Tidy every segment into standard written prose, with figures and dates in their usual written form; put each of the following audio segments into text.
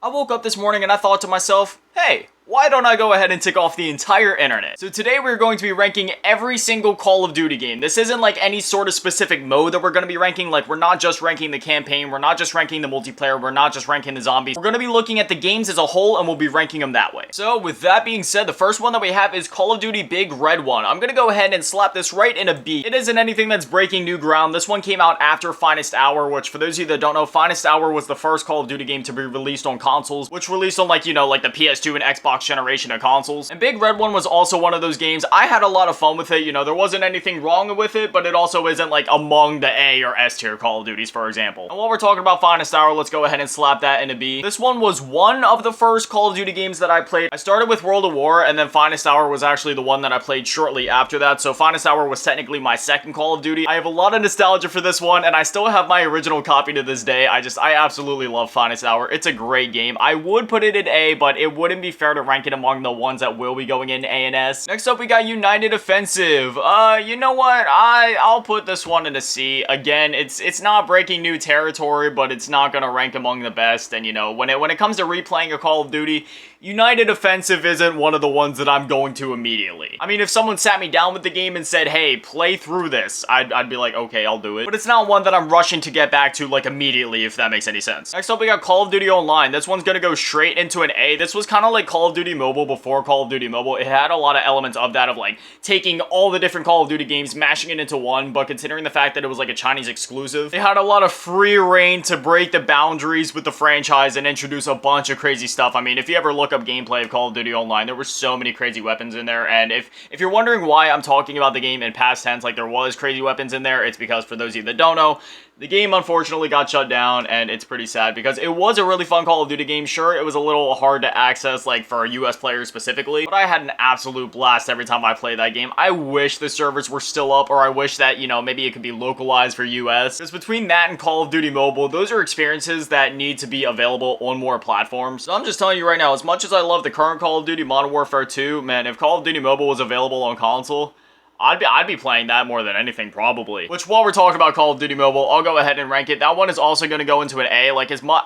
I woke up this morning and I thought to myself, hey, why don't I go ahead and tick off the entire internet? So today we're going to be ranking every single Call of Duty game. This isn't like any sort of specific mode that we're going to be ranking. Like, we're not just ranking the campaign, we're not just ranking the multiplayer, we're not just ranking the zombies. We're going to be looking at the games as a whole and we'll be ranking them that way. So with that being said, the first one that we have is Call of Duty Big Red One. I'm going to go ahead and slap this right in a B. It isn't anything that's breaking new ground. This one came out after Finest Hour, which for those of you that don't know, Finest Hour was the first Call of Duty game to be released on consoles, which released on like, you know, like the PS2 and Xbox generation of consoles. And Big Red One was also one of those games. I had a lot of fun with it. You know, there wasn't anything wrong with it, but it also isn't like among the A or S tier Call of Duties, for example. And while we're talking about Finest Hour, let's go ahead and slap that in a B. This one was one of the first Call of Duty games that I played. I started with World of War, and then Finest Hour was actually the one that I played shortly after that. So Finest Hour was technically my second Call of Duty. I have a lot of nostalgia for this one, and I still have my original copy to this day. I absolutely love Finest Hour. It's a great game. I would put it in A, but it wouldn't be fair to rank it among the ones that will be going in A and S. Next up, we got United Offensive. You know what? I'll put this one in a C. Again, it's not breaking new territory, but it's not gonna rank among the best. And you know, when it comes to replaying a Call of Duty, United Offensive isn't one of the ones that I'm going to immediately. I mean, if someone sat me down with the game and said, hey, play through this, I'd be like, okay, I'll do it. But it's not one that I'm rushing to get back to, like, immediately, if that makes any sense. Next up, we got Call of Duty Online. This one's gonna go straight into an A. This was kind of like Call of Duty Mobile before Call of Duty Mobile. It had a lot of elements of that, of, like, taking all the different Call of Duty games, mashing it into one, but considering the fact that it was, like, a Chinese exclusive, it had a lot of free reign to break the boundaries with the franchise and introduce a bunch of crazy stuff. I mean, if you ever look up gameplay of Call of Duty Online, there were so many crazy weapons in there, and if you're wondering why I'm talking about the game in past tense, like there was crazy weapons in there, it's because for those of you that don't know, the game unfortunately got shut down, and it's pretty sad because it was a really fun Call of Duty game. Sure, it was a little hard to access, like for US players specifically, but I had an absolute blast every time I played that game. I wish the servers were still up, or I wish that, you know, maybe it could be localized for US, because between that and Call of Duty Mobile, those are experiences that need to be available on more platforms. So I'm just telling you right now, as much as I love the current Call of Duty Modern Warfare 2, man, if Call of Duty Mobile was available on console, I'd be playing that more than anything, probably. Which, while we're talking about Call of Duty Mobile, I'll go ahead and rank it. That one is also going to go into an A. Like, as much...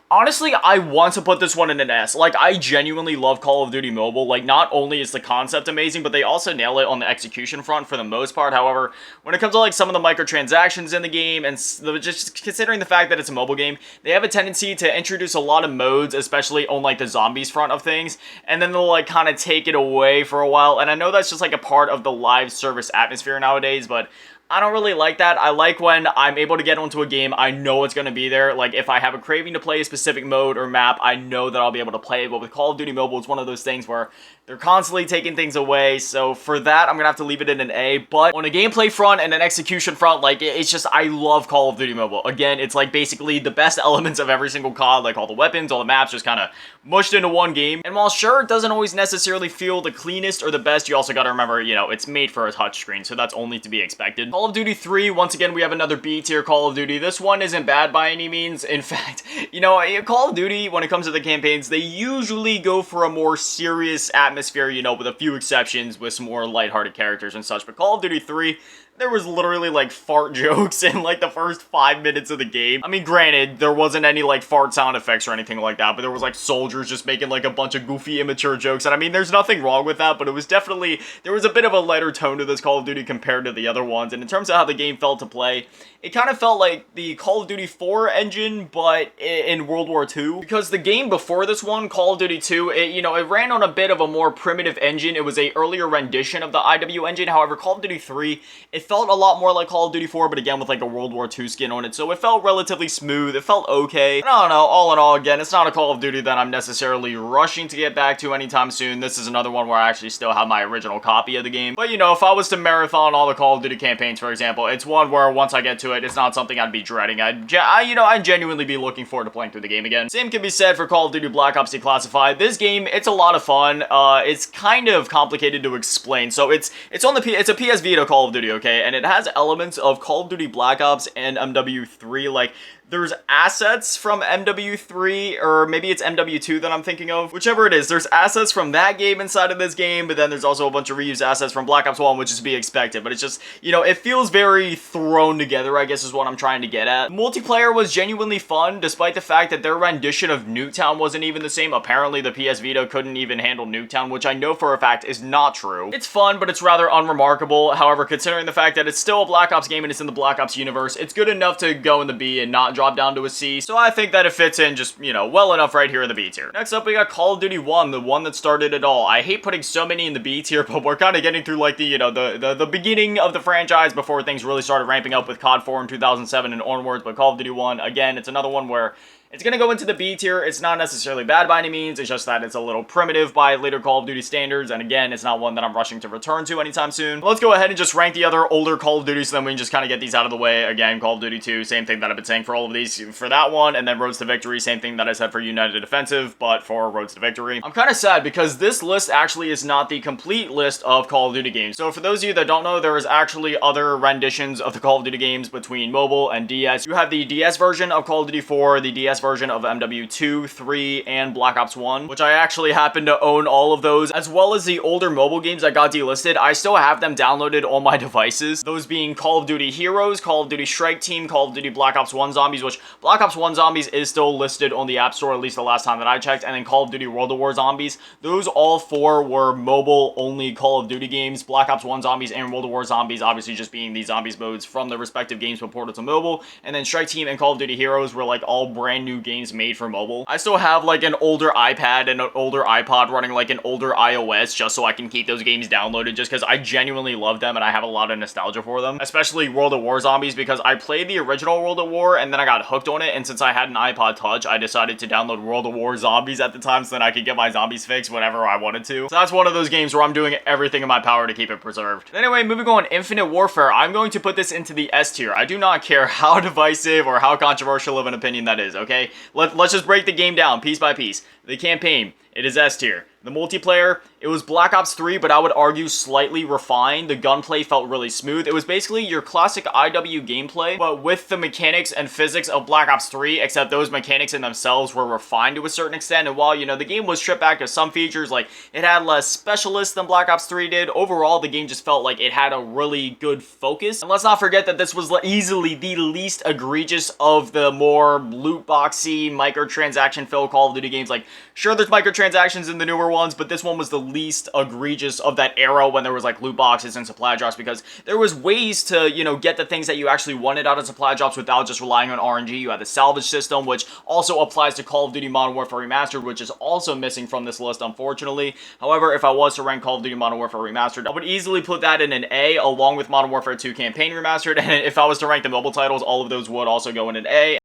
Honestly, I want to put this one in an S. Like, I genuinely love Call of Duty Mobile. Like, not only is the concept amazing, but they also nail it on the execution front for the most part. However, when it comes to, like, some of the microtransactions in the game, and just considering the fact that it's a mobile game, they have a tendency to introduce a lot of modes, especially on, like, the zombies front of things, and then they'll, like, kind of take it away for a while. And I know that's just, like, a part of the live service atmosphere nowadays, but I don't really like that. I like when I'm able to get onto a game, I know it's going to be there. Like, if I have a craving to play a specific mode or map, I know that I'll be able to play it. But with Call of Duty Mobile, it's one of those things where they're constantly taking things away. So for that, I'm going to have to leave it in an A. But on a gameplay front and an execution front, like, it's just, I love Call of Duty Mobile. Again, it's like basically the best elements of every single COD, like all the weapons, all the maps, just kind of mushed into one game. And while sure, it doesn't always necessarily feel the cleanest or the best, you also got to remember, you know, it's made for a touchscreen, so that's only to be expected. Call of Duty 3, once again, we have another B tier Call of Duty. This one isn't bad by any means. In fact, you know, Call of Duty, when it comes to the campaigns, they usually go for a more serious atmosphere, you know, with a few exceptions, with some more lighthearted characters and such. But Call of Duty 3, there was literally, like, fart jokes in, like, the first 5 minutes of the game. I mean, granted, there wasn't any, like, fart sound effects or anything like that, but there was, like, soldiers just making, like, a bunch of goofy, immature jokes, and I mean, there's nothing wrong with that, but it was definitely, there was a bit of a lighter tone to this Call of Duty compared to the other ones, and in terms of how the game felt to play, it kind of felt like the Call of Duty 4 engine, but in World War II, because the game before this one, Call of Duty 2, it ran on a bit of a more primitive engine. It was a earlier rendition of the IW engine. However, Call of Duty 3, it felt a lot more like Call of Duty 4, but again, with like a World War II skin on it, so it felt relatively smooth. It felt okay. And I don't know, all in all, again, it's not a Call of Duty that I'm necessarily rushing to get back to anytime soon. This is another one where I actually still have my original copy of the game. But, you know, if I was to marathon all the Call of Duty campaigns, for example, it's one where once I get to it, it's not something I'd be dreading. I'd genuinely be looking forward to playing through the game again. Same can be said for Call of Duty Black Ops Declassified. This game, it's a lot of fun. It's kind of complicated to explain. So it's a PS Vita Call of Duty, okay? And it has elements of Call of Duty Black Ops and MW3. Like, There's assets from MW3, or maybe it's MW2 that I'm thinking of. Whichever it is, there's assets from that game inside of this game, but then there's also a bunch of reused assets from Black Ops 1, which is to be expected. But it's just, you know, it feels very thrown together, I guess is what I'm trying to get at. Multiplayer was genuinely fun, despite the fact that their rendition of Nuketown wasn't even the same. Apparently, the PS Vita couldn't even handle Nuketown, which I know for a fact is not true. It's fun, but it's rather unremarkable. However, considering the fact that it's still a Black Ops game and it's in the Black Ops universe, it's good enough to go in the B and not drop down to a C, so I think that it fits in just, you know, well enough right here in the B tier. Next up, we got Call of Duty 1, the one that started it all. I hate putting so many in the B tier, but we're kind of getting through, like, the, you know, the beginning of the franchise before things really started ramping up with COD 4 in 2007 and onwards, but Call of Duty 1, again, it's another one where it's going to go into the B tier. It's not necessarily bad by any means. It's just that it's a little primitive by later Call of Duty standards. And again, it's not one that I'm rushing to return to anytime soon. Let's go ahead and just rank the other older Call of Duty so then we can just kind of get these out of the way. Again, Call of Duty 2, same thing that I've been saying for all of these for that one. And then Roads to Victory, same thing that I said for United Defensive, but for Roads to Victory. I'm kind of sad because this list actually is not the complete list of Call of Duty games. So for those of you that don't know, there is actually other renditions of the Call of Duty games between mobile and DS. You have the DS version of Call of Duty 4, the DS version of MW2, 3, and Black Ops 1, which I actually happen to own all of those, as well as the older mobile games that got delisted. I still have them downloaded on my devices, those being Call of Duty Heroes, Call of Duty Strike Team, Call of Duty Black Ops 1 Zombies, which Black Ops 1 Zombies is still listed on the App Store, at least the last time that I checked, and then Call of Duty World of War Zombies. Those all four were mobile-only Call of Duty games, Black Ops 1 Zombies and World of War Zombies obviously just being the Zombies modes from the respective games but ported to mobile, and then Strike Team and Call of Duty Heroes were like all brand new games made for mobile. I still have like an older iPad and an older iPod running like an older iOS just so I can keep those games downloaded just because I genuinely love them and I have a lot of nostalgia for them, especially World of War Zombies because I played the original World of War and then I got hooked on it, and since I had an iPod Touch, I decided to download World of War Zombies at the time so that I could get my zombies fixed whenever I wanted to. So that's one of those games where I'm doing everything in my power to keep it preserved. Anyway, moving on, Infinite Warfare, I'm going to put this into the S tier. I do not care how divisive or how controversial of an opinion that is, okay? Let's just break the game down piece by piece. The campaign, it is S tier. The multiplayer, it was Black Ops 3, but I would argue slightly refined. The gunplay felt really smooth. It was basically your classic IW gameplay, but with the mechanics and physics of Black Ops 3, except those mechanics in themselves were refined to a certain extent. And while, you know, the game was stripped back to some features, like it had less specialists than Black Ops 3 did, overall, the game just felt like it had a really good focus. And let's not forget that this was easily the least egregious of the more loot boxy, microtransaction-filled Call of Duty games. Like, sure, there's microtransactions in the newer ones, but this one was the least egregious of that era when there was like loot boxes and supply drops, because there was ways to, you know, get the things that you actually wanted out of supply drops without just relying on RNG. You had the salvage system, which also applies to Call of Duty Modern Warfare Remastered, which is also missing from this list, unfortunately. However, if I was to rank Call of Duty Modern Warfare Remastered, I would easily put that in an A along with Modern Warfare 2 Campaign Remastered, and if I was to rank the mobile titles, all of those would also go in an A.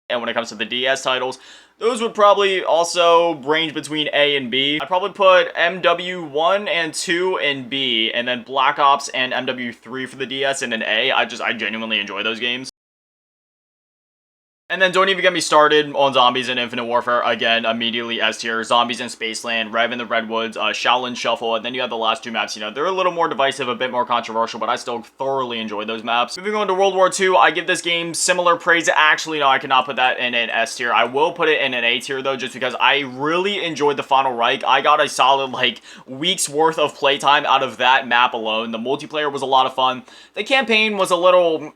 And when it comes to the DS titles, those would probably also range between A and B. I'd probably put MW1 and 2 in B, and then Black Ops and MW3 for the DS in an A. I genuinely enjoy those games. And then don't even get me started on Zombies and Infinite Warfare. Again, immediately S tier. Zombies in Spaceland, Rev in the Redwoods, Shaolin Shuffle, and then you have the last two maps. You know, they're a little more divisive, a bit more controversial, but I still thoroughly enjoy those maps. Moving on to World War II, I give this game similar praise. Actually, no, I cannot put that in an S tier. I will put it in an A tier, though, just because I really enjoyed the Final Reich. I got a solid, like, week's worth of playtime out of that map alone. The multiplayer was a lot of fun. The campaign was a little,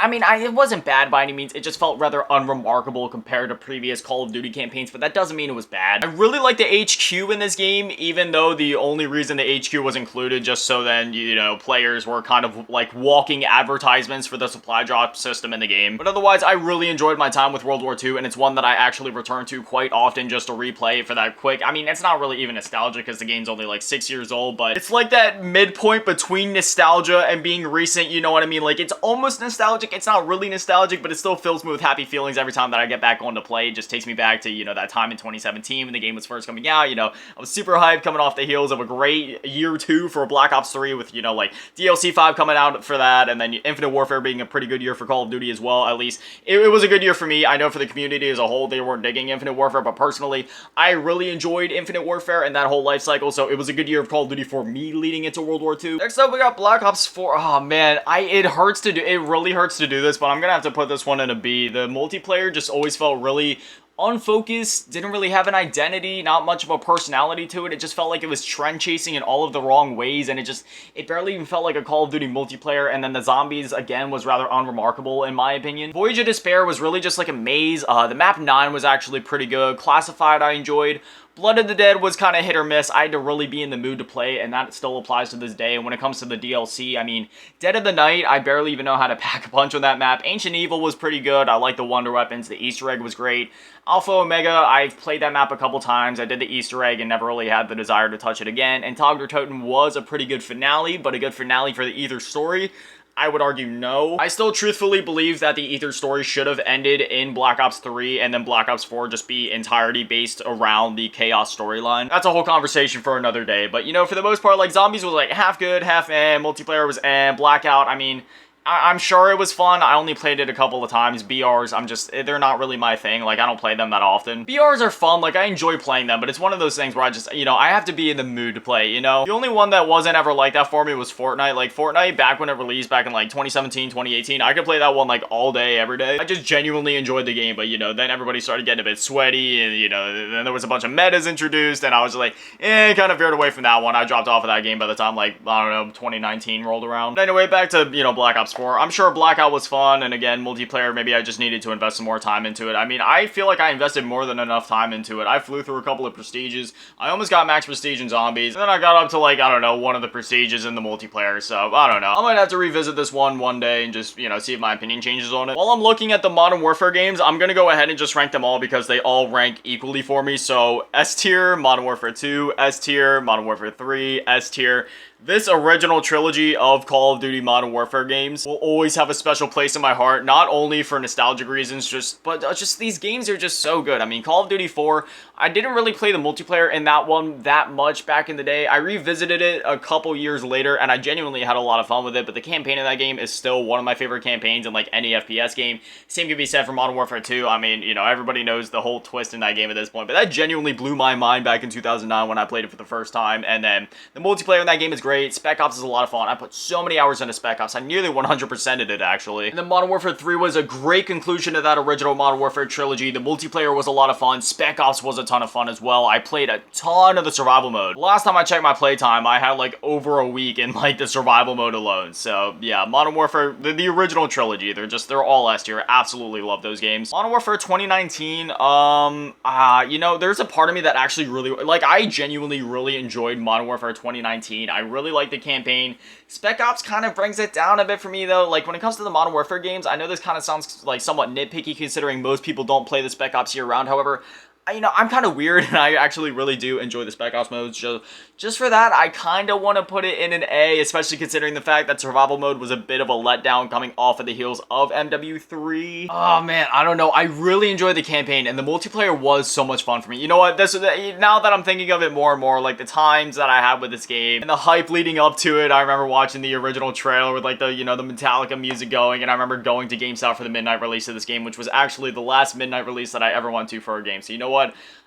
I mean, it wasn't bad by any means. It just felt rather unremarkable compared to previous Call of Duty campaigns, but that doesn't mean it was bad. I really like the HQ in this game, even though the only reason the HQ was included just so then, you know, players were kind of like walking advertisements for the supply drop system in the game. But otherwise, I really enjoyed my time with World War II, and it's one that I actually return to quite often just to replay for that quick. I mean, it's not really even nostalgia because the game's only like 6 years old, but it's like that midpoint between nostalgia and being recent, you know what I mean? Like, it's almost nostalgic. It's not really nostalgic, but it still fills me with happy feelings feelings every time that I get back on to play. It just takes me back to, you know, that time in 2017 when the game was first coming out. You know, I was super hyped coming off the heels of a great year 2 for Black Ops 3 with, you know, like DLC 5 coming out for that, and then Infinite Warfare being a pretty good year for Call of Duty as well. At least it was a good year for me. I know for the community as a whole, they weren't digging Infinite Warfare, but personally, I really enjoyed Infinite Warfare and that whole life cycle, so it was a good year of Call of Duty for me leading into World War II. Next up, we got Black Ops 4. Oh man, it really hurts to do this, but I'm gonna have to put this one in a B. The multiplayer just always felt really unfocused, didn't really have an identity, not much of a personality to it. It just felt like it was trend chasing in all of the wrong ways, and it barely even felt like a Call of Duty multiplayer. And then the zombies, again, was rather unremarkable in my opinion. Voyage of Despair was really just like a maze. The map 9 was actually pretty good. Classified I enjoyed. Blood of the Dead was kind of hit or miss. I had to really be in the mood to play, and that still applies to this day. And when it comes to the DLC, I mean, Dead of the Night, I barely even know how to pack a punch on that map. Ancient Evil was pretty good. I like the wonder weapons. The Easter egg was great. Alpha Omega, I've played that map a couple times. I did the Easter egg and never really had the desire to touch it again. And Tog der Toten was a pretty good finale, but a good finale for the Ether story? I would argue no. I still truthfully believe that the Ether story should have ended in Black Ops 3 and then Black Ops 4 just be entirely based around the Chaos storyline. That's a whole conversation for another day, but you know, for the most part, like, Zombies was like half good, half eh, multiplayer was eh, Blackout, I mean, I'm sure it was fun. I only played it a couple of times. BRs, they're not really my thing. Like, I don't play them that often. BRs are fun. Like, I enjoy playing them, but it's one of those things where I just, you know, I have to be in the mood to play, you know? The only one that wasn't ever like that for me was Fortnite. Like, Fortnite, back when it released back in, like, 2017, 2018, I could play that one, like, all day, every day. I just genuinely enjoyed the game, but, you know, then everybody started getting a bit sweaty, and, you know, then there was a bunch of metas introduced, and I was like, kind of veered away from that one. I dropped off of that game by the time, like, I don't know, 2019 rolled around. But anyway, back to, you know, Black Ops 4. I'm sure Blackout was fun, and again, multiplayer, maybe I just needed to invest some more time into it. I mean, I feel like I invested more than enough time into it. I flew through a couple of prestiges. I almost got max prestige in Zombies, and then I got up to, like, I don't know, one of the prestiges in the multiplayer, so I don't know. I might have to revisit this one day and just, you know, see if my opinion changes on it. While I'm looking at the Modern Warfare games, I'm gonna go ahead and just rank them all because they all rank equally for me. So S tier, Modern Warfare 2, S tier, Modern Warfare 3, S tier. This original trilogy of Call of Duty Modern Warfare games will always have a special place in my heart, not only for nostalgic reasons, but just these games are just so good. I mean, Call of Duty 4, I didn't really play the multiplayer in that one that much back in the day. I revisited it a couple years later, and I genuinely had a lot of fun with it, but the campaign in that game is still one of my favorite campaigns in, like, any FPS game. Same can be said for Modern Warfare 2. I mean, you know, everybody knows the whole twist in that game at this point, but that genuinely blew my mind back in 2009 when I played it for the first time, and then the multiplayer in that game is great. Spec Ops is a lot of fun. I put so many hours into Spec Ops. I nearly 100%ed it, actually. And then Modern Warfare 3 was a great conclusion to that original Modern Warfare trilogy. The multiplayer was a lot of fun. Spec Ops was a ton of fun as well. I played a ton of the survival mode. Last time I checked my playtime, I had like over a week in like the survival mode alone. So yeah, Modern Warfare, the original trilogy, they're all S tier. Absolutely love those games. Modern Warfare 2019, you know, there's a part of me that actually really, like, I genuinely really enjoyed Modern Warfare 2019. I really like the campaign. Spec Ops kind of brings it down a bit for me though. Like, when it comes to the Modern Warfare games, I know this kind of sounds like somewhat nitpicky considering most people don't play the Spec Ops year round. However, you know, I'm kind of weird, and I actually really do enjoy the Spec Ops modes. So just for that, I kind of want to put it in an A, especially considering the fact that survival mode was a bit of a letdown coming off of the heels of MW3. Oh man, I don't know. I really enjoyed the campaign, and the multiplayer was so much fun for me. You know what? Now that I'm thinking of it more and more, like the times that I had with this game and the hype leading up to it, I remember watching the original trailer with like the, you know, the Metallica music going, and I remember going to GameStop for the midnight release of this game, which was actually the last midnight release that I ever went to for a game. So you know what?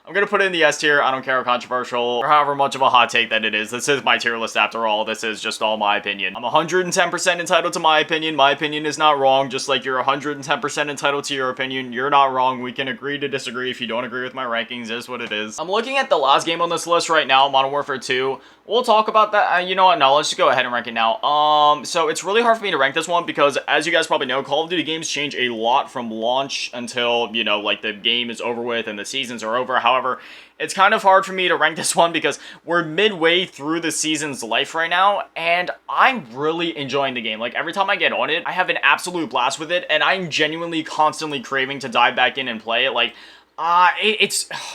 I'm going to put it in the S tier. I don't care how controversial or however much of a hot take that it is. This is my tier list after all. This is just all my opinion. I'm 110% entitled to my opinion. My opinion is not wrong. Just like you're 110% entitled to your opinion. You're not wrong. We can agree to disagree. If you don't agree with my rankings, it is what it is. I'm looking at the last game on this list right now, Modern Warfare 2. We'll talk about that. You know what? No, let's just go ahead and rank it now. So it's really hard for me to rank this one because, as you guys probably know, Call of Duty games change a lot from launch until, you know, like the game is over with and the seasons are over. However, it's kind of hard for me to rank this one because we're midway through the season's life right now, and I'm really enjoying the game. Like, every time I get on it, I have an absolute blast with it, and I'm genuinely constantly craving to dive back in and play it. Like, Oh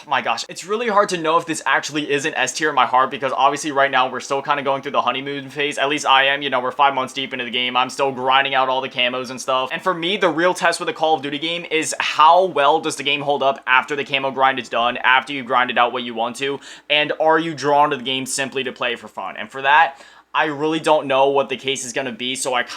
my gosh, it's really hard to know if this actually is an S tier in my heart because obviously right now we're still kind of going through the honeymoon phase. At least I am, you know, we're 5 months deep into the game. I'm still grinding out all the camos and stuff. And for me, the real test with a Call of Duty game is how well does the game hold up after the camo grind is done, after you grinded out what you want to, and are you drawn to the game simply to play for fun? And for that, I really don't know what the case is going to be, so like,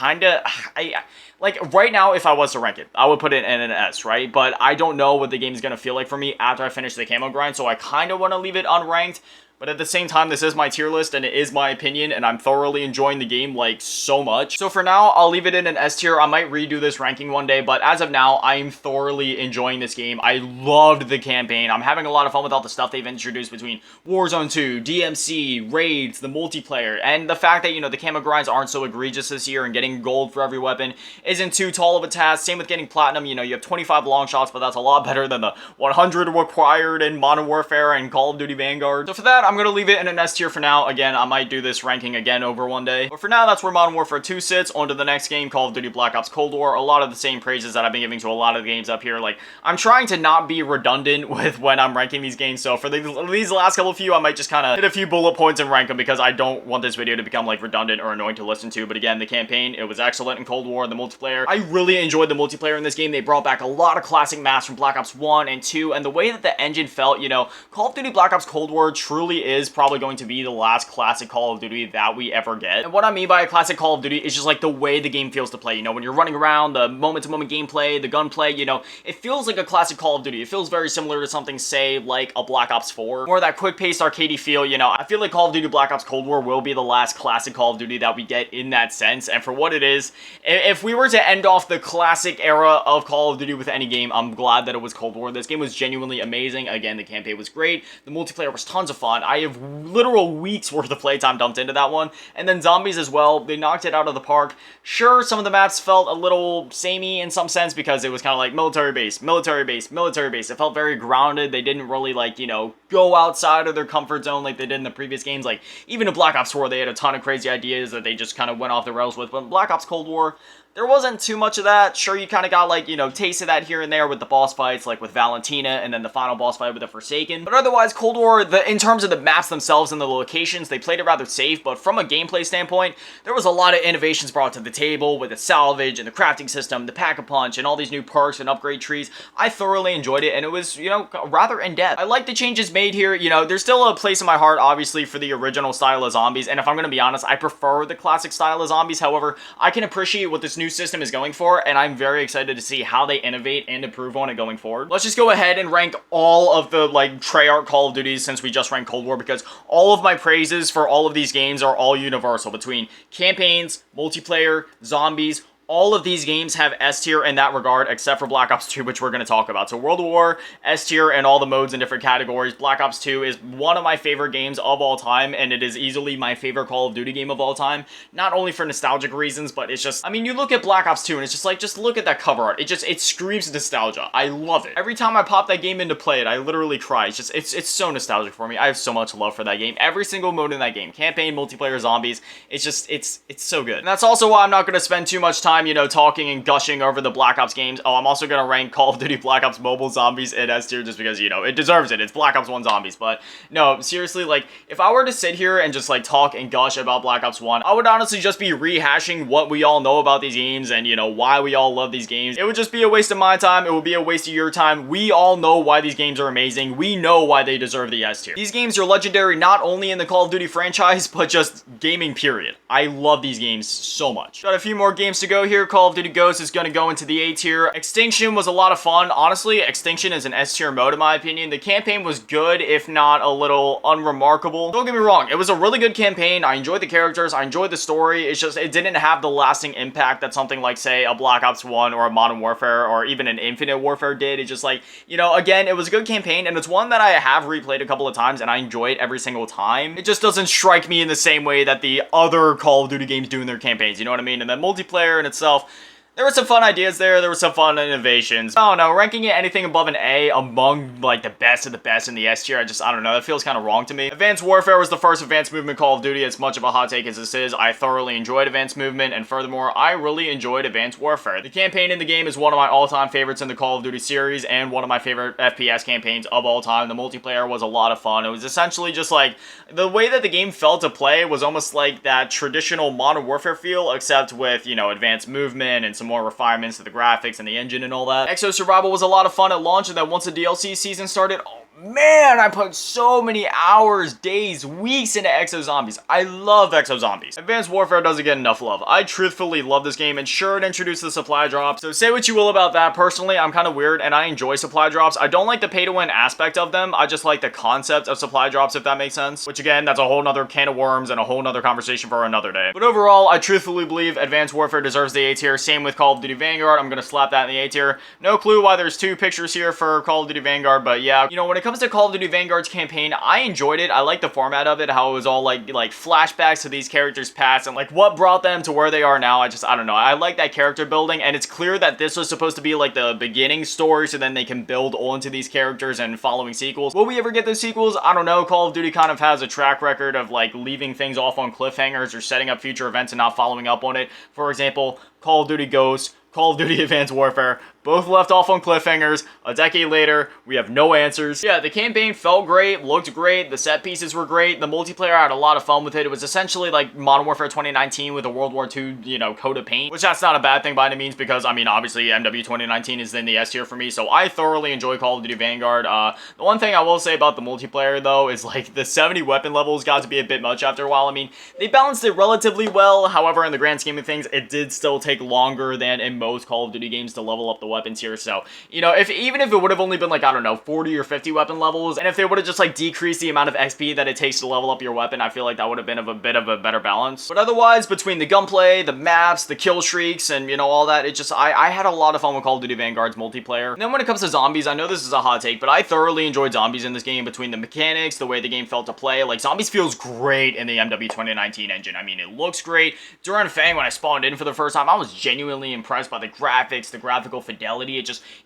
right now, if I was to rank it, I would put it in an S, right? But I don't know what the game is going to feel like for me after I finish the camo grind, so I kind of want to leave it unranked. But at the same time, this is my tier list, and it is my opinion, and I'm thoroughly enjoying the game, like, so much. So for now, I'll leave it in an S tier. I might redo this ranking one day, but as of now, I am thoroughly enjoying this game. I loved the campaign. I'm having a lot of fun with all the stuff they've introduced between Warzone 2, DMC, raids, the multiplayer, and the fact that, you know, the camo grinds aren't so egregious this year, and getting gold for every weapon isn't too tall of a task. Same with getting platinum. You know, you have 25 long shots, but that's a lot better than the 100 required in Modern Warfare and Call of Duty Vanguard. So for that, I'm going to leave it in an S tier for now. Again, I might do this ranking again over one day. But for now, that's where Modern Warfare 2 sits. On to the next game, Call of Duty Black Ops Cold War. A lot of the same praises that I've been giving to a lot of the games up here. Like, I'm trying to not be redundant with when I'm ranking these games. So for these last couple few, I might just kind of hit a few bullet points and rank them because I don't want this video to become, like, redundant or annoying to listen to. But again, the campaign, it was excellent in Cold War. The multiplayer, I really enjoyed the multiplayer in this game. They brought back a lot of classic maps from Black Ops 1 and 2. And the way that the engine felt, you know, Call of Duty Black Ops Cold War truly is probably going to be the last classic Call of Duty that we ever get. And what I mean by a classic Call of Duty is just like the way the game feels to play. You know, when you're running around, the moment-to-moment gameplay, the gunplay, you know, it feels like a classic Call of Duty. It feels very similar to something, say, like a Black Ops 4. More that quick-paced, arcadey feel, you know. I feel like Call of Duty Black Ops Cold War will be the last classic Call of Duty that we get in that sense. And for what it is, if we were to end off the classic era of Call of Duty with any game, I'm glad that it was Cold War. This game was genuinely amazing. Again, the campaign was great. The multiplayer was tons of fun. I have literal weeks worth of playtime dumped into that one. And then zombies as well. They knocked it out of the park. Sure, some of the maps felt a little samey in some sense because it was kind of like military base, military base, military base. It felt very grounded. They didn't really, like, you know, go outside of their comfort zone like they did in the previous games. Like, even in Black Ops 4, they had a ton of crazy ideas that they just kind of went off the rails with. But in Black Ops Cold War, there wasn't too much of that. Sure, you kind of got, like, you know, taste of that here and there with the boss fights, like with Valentina, and then the final boss fight with the Forsaken. But otherwise, Cold War, in terms of the maps themselves and the locations, they played it rather safe, but from a gameplay standpoint, there was a lot of innovations brought to the table with the salvage and the crafting system, the pack-a-punch, and all these new perks and upgrade trees. I thoroughly enjoyed it, and it was, you know, rather in-depth. I like the changes made here. You know, there's still a place in my heart, obviously, for the original style of zombies, and if I'm going to be honest, I prefer the classic style of zombies. However, I can appreciate what this new system is going for, and I'm very excited to see how they innovate and improve on it going forward. Let's just go ahead and rank all of the, like, Treyarch Call of Duties since we just ranked Cold War, because all of my praises for all of these games are all universal between campaigns, multiplayer, zombies. All of these games have S tier in that regard, except for Black Ops 2, which we're going to talk about. So World War, S tier, and all the modes in different categories. Black Ops 2 is one of my favorite games of all time, and it is easily my favorite Call of Duty game of all time. Not only for nostalgic reasons, but it's just, I mean, you look at Black Ops 2, and it's just like, just look at that cover art. It screams nostalgia. I love it. Every time I pop that game in to play it, I literally cry. It's so nostalgic for me. I have so much love for that game. Every single mode in that game, campaign, multiplayer, zombies, it's so good. And that's also why I'm not going to spend too much time, you know, talking and gushing over the Black Ops games. Oh, I'm also going to rank Call of Duty Black Ops Mobile Zombies in S tier just because, you know, it deserves it. It's Black Ops 1 Zombies. But no, seriously, like, if I were to sit here and just, like, talk and gush about Black Ops 1, I would honestly just be rehashing what we all know about these games and, you know, why we all love these games. It would just be a waste of my time. It would be a waste of your time. We all know why these games are amazing. We know why they deserve the S tier. These games are legendary not only in the Call of Duty franchise, but just gaming period. I love these games so much. Got a few more games to go here. Call of Duty Ghosts is going to go into the A tier. Extinction was a lot of fun. Honestly, Extinction is an S tier mode in my opinion. The campaign was good, if not a little unremarkable. Don't get me wrong, it was a really good campaign. I enjoyed the characters. I enjoyed the story. It's just, it didn't have the lasting impact that something like, say, a Black Ops 1 or a Modern Warfare or even an Infinite Warfare did. It's just like, you know, again, it was a good campaign, and it's one that I have replayed a couple of times, and I enjoy it every single time. It just doesn't strike me in the same way that the other Call of Duty games do in their campaigns, you know what I mean? And then multiplayer in itself, There were some fun ideas there were some fun innovations. I don't know, ranking it anything above an A among, like, the best of the best in the S tier, I don't know, that feels kind of wrong to me. Advanced Warfare was the first advanced movement Call of Duty. As much of a hot take as this is, I thoroughly enjoyed advanced movement, and furthermore, I really enjoyed Advanced Warfare. The campaign in the game is one of my all-time favorites in the Call of Duty series, and one of my favorite FPS campaigns of all time. The multiplayer was a lot of fun. It was essentially just like, the way that the game felt to play was almost like that traditional Modern Warfare feel, except with, you know, advanced movement and some more refinements to the graphics and the engine and all that. Exo Survival was a lot of fun at launch, and then once the DLC season started, oh man, I put so many hours, days, weeks into Exo Zombies. I love Exo Zombies. Advanced Warfare doesn't get enough love. I truthfully love this game, and sure, it introduced the supply drops, so say what you will about that. Personally, I'm kind of weird, and I enjoy supply drops. I don't like the pay-to-win aspect of them. I just like the concept of supply drops, if that makes sense. Which, again, that's a whole nother can of worms and a whole nother conversation for another day. But overall, I truthfully believe Advanced Warfare deserves the A tier. Same with Call of Duty Vanguard. I'm gonna slap that in the A tier. No clue why there's two pictures here for Call of Duty Vanguard, but yeah, you know, when it comes to Call of Duty Vanguard's campaign, I enjoyed it. I like the format of it, how it was all like flashbacks to these characters' past and like what brought them to where they are now. I don't know. I like that character building, and it's clear that this was supposed to be like the beginning story, so then they can build onto these characters and following sequels. Will we ever get those sequels? I don't know. Call of Duty kind of has a track record of like leaving things off on cliffhangers or setting up future events and not following up on it. For example, Call of Duty Ghosts, Call of Duty Advanced Warfare, both left off on cliffhangers. A decade later, we have no answers. Yeah, the campaign felt great, looked great, the set pieces were great, the multiplayer, I had a lot of fun with it. It was essentially like Modern Warfare 2019 with a World War II, you know, coat of paint, which that's not a bad thing by any means, because, I mean, obviously, MW 2019 is in the S tier for me, so I thoroughly enjoy Call of Duty Vanguard. The one thing I will say about the multiplayer, though, is like the 70 weapon levels got to be a bit much after a while. I mean, they balanced it relatively well, however, in the grand scheme of things, it did still take longer than in most Call of Duty games to level up the weapons here, so, you know, even if it would have only been like, I don't know, 40 or 50 weapon levels, and if they would have just like decreased the amount of XP that it takes to level up your weapon, I feel like that would have been a bit of a better balance. But otherwise, between the gunplay, the maps, the kill streaks, and, you know, all that, it just, I had a lot of fun with Call of Duty Vanguard's multiplayer. And then when it comes to zombies, I know this is a hot take, but I thoroughly enjoyed zombies in this game, between the mechanics, the way the game felt to play. Like, zombies feels great in the MW 2019 engine. I mean, it looks great. During Fang, when I spawned in for the first time, I was genuinely impressed by the graphics, the graphical fidelity.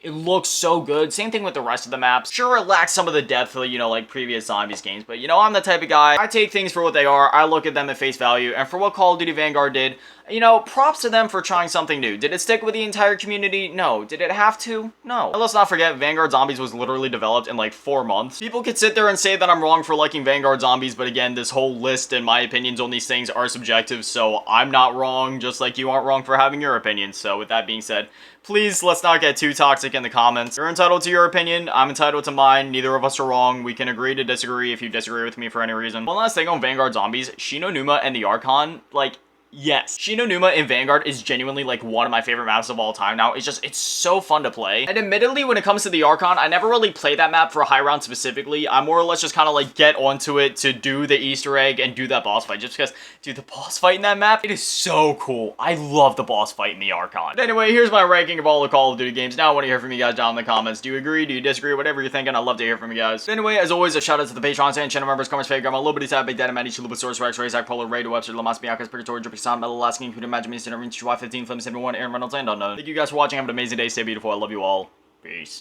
It looks so good. Same thing with the rest of the maps. Sure, it lacks some of the depth, you know, like previous zombies games, but, you know, I'm the type of guy, I take things for what they are, I look at them at face value, and for what Call of Duty Vanguard did, you know, props to them for trying something new. Did it stick with the entire community? No. Did it have to? No. And let's not forget, Vanguard Zombies was literally developed in like 4 months. People could sit there and say that I'm wrong for liking Vanguard Zombies, but again, this whole list and my opinions on these things are subjective, so I'm not wrong, just like you aren't wrong for having your opinions. So with that being said, please, let's not get too toxic in the comments. You're entitled to your opinion, I'm entitled to mine, neither of us are wrong. We can agree to disagree if you disagree with me for any reason. One last thing on Vanguard Zombies, Shino Numa and the Archon, like, yes, Shino Numa in Vanguard is genuinely like one of my favorite maps of all time now. It's so fun to play. And admittedly, when it comes to the Archon, I never really play that map for a high round specifically. I more or less just kind of like get onto it to do the Easter egg and do that boss fight, just because, dude, the boss fight in that map, it is so cool. I love the boss fight in the Archon. But anyway, here's my ranking of all the Call of Duty games. Now I want to hear from you guys down in the comments. Do you agree? Do you disagree? Whatever you're thinking, I'd love to hear from you guys. But anyway, as always, a shout out to the Patrons and channel members, comments, favorite, a little bit of tab, big data, Maddie, Chalupa, Source, Rex, Ray, Zach, Polar, Ray, Webster, Lamas, Bianca's, Purgatory, Drippy, Sound, Metal, Last King, Imagine Me, Sinner, Reach, July 15, Flames, 71, Aaron Reynolds, and Unknown. Thank you guys for watching. Have an amazing day. Stay beautiful. I love you all. Peace.